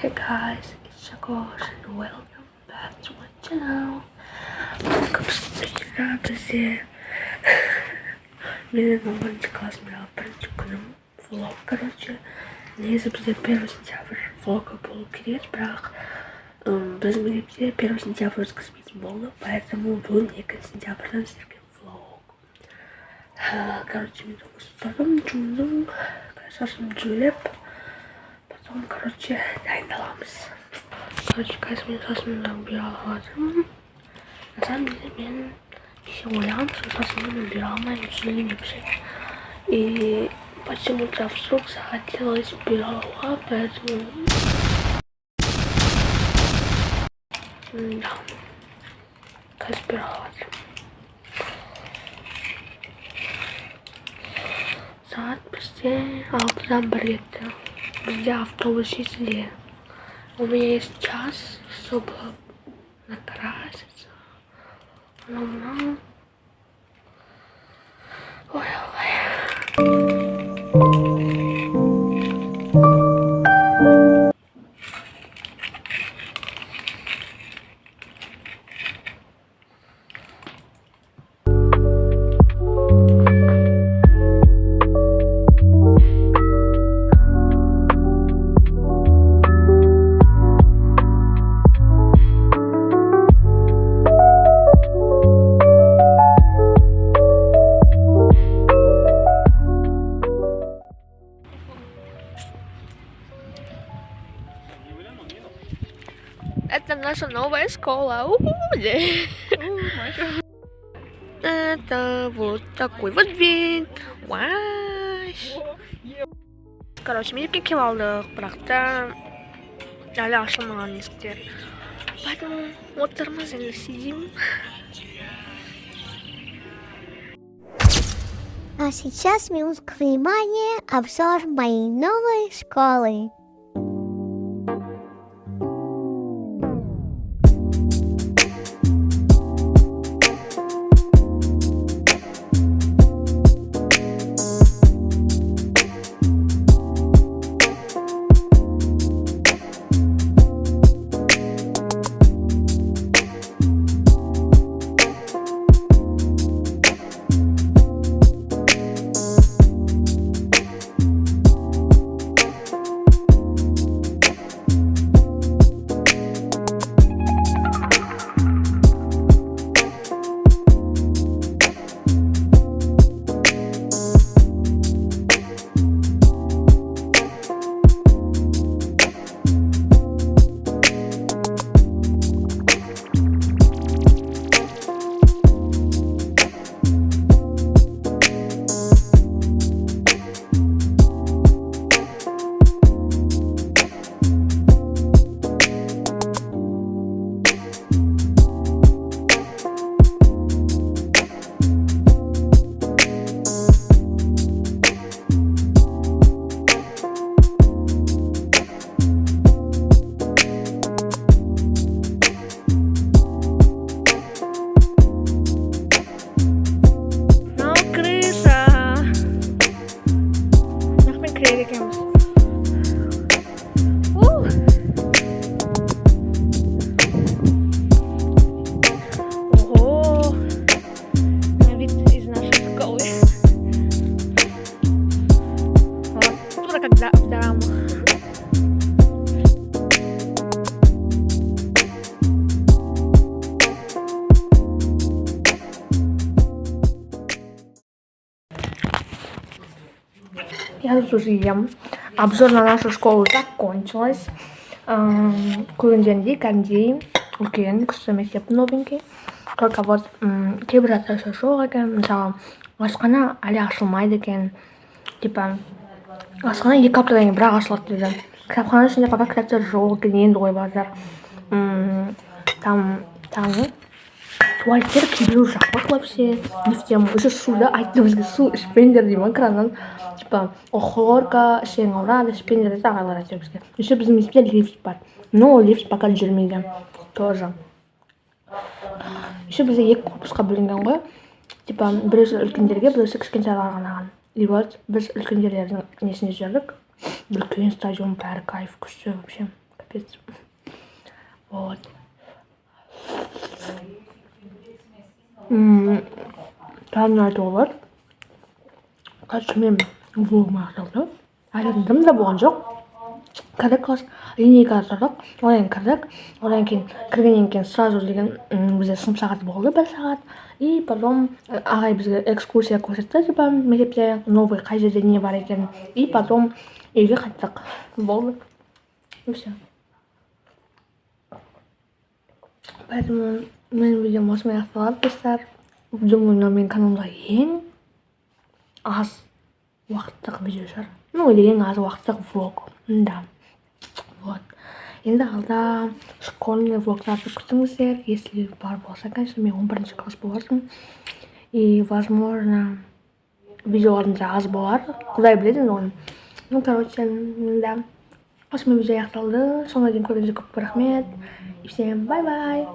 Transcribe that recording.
Hey guys, it's Shakosh and welcome back to my channel. Вчера бізде менің 10 классымдағы бірінші күнім влог, негізі бізде 1 сентябрь влогы болу керек, бірақ біздің мектепте 1 сентябрь өткізбейтін болды, поэтому бүгін 2 сентябрьдан сіздерге влог. Мен тұрдым, жуындым, шашым жөйлеп, потом, дайындаламыз. Мен шашымды бұйра жатырмын. На самом деле, мен еще ойлағам, что шашымды бұйра алмаймын, түсінген депші. И почему-то вдруг захотелось бұйралауға, поэтому... Да, қазір бұйралап жатырмын. Saat бізде 6-дан 1 кетті. Бізде автобус жетіде. У меня есть час, чтобы накраситься. Но... Ой. Это наша новая школа. Это вот такой вот вид. Мектепке келіп алдық, бірақ та әлі ашылмаған есіктер. Поэтому отырмыз, енді сидим. А сейчас, минутку внимания, обзор моей новой школы. Я тут уже ем. Обзор на нашу школу закончилась. Күйінден кәндей үлкен кіші мектеп новенький. Только вот кейбір заттар жоқ екен. Мысалы, асхана әлі ашылмайды екен. Типа, асхана 2 аптадан кейін бірақ ашылады деді. Кітапхана ішінде пока кітаптар жоқ екен, енді қойып жатыр. Там туалеттер кейбіреу жабық вообще. Не в тему. Уже суды айтты бізге су ішпеңдер деймін краннан. Типа, хлорка, ішең ауырады, ішпеңдер дейді ағайлар айтты бізге. Еще біздің мектепте лифт бар. Но лифт пока жүрмейді. Тоже. Еще бізде 2 корпусқа бөлінген ғой. Типа, біреусі үлкендерге, біреусі кішкентайларға арналған. И вот біз үлкендерлердің несіне жүрдік. Үлкен стадион, бәрі кайф, күшті вообще. капец. Вот. Тағы айтуға болады. Короче, мен влогым аяқталды. Әлі дым да болған жоқ. Кірдік класс, линейкаға тұрдық, одан кірдік, одан кейін кіргеннен кейін сразу деген бізде сынып сағаты болды 1 сағат. И потом ағай бізге экскурсия көрсетті, типа мектепте новый қай жерде не бар екен. И потом үйге қайттық. Болды. И все. Поэтому менің видеом осымен аяқталады, достар. Думаю, менің каналымда ең аз уақыттық видео шығар. Ну, или ең аз уақыттық влог. Да. Вот. Енді алда школьный влогтарды күтіңіздер. Если бар болса, конечно, мен 11 класс боларсың. И, возможно, видеоларым да аз болар. Құдай біледі оны. Ну, короче, да. Осымен видео аяқталды. Соңына дейін көргеніңізге көп рахмет. И всем бай-бай.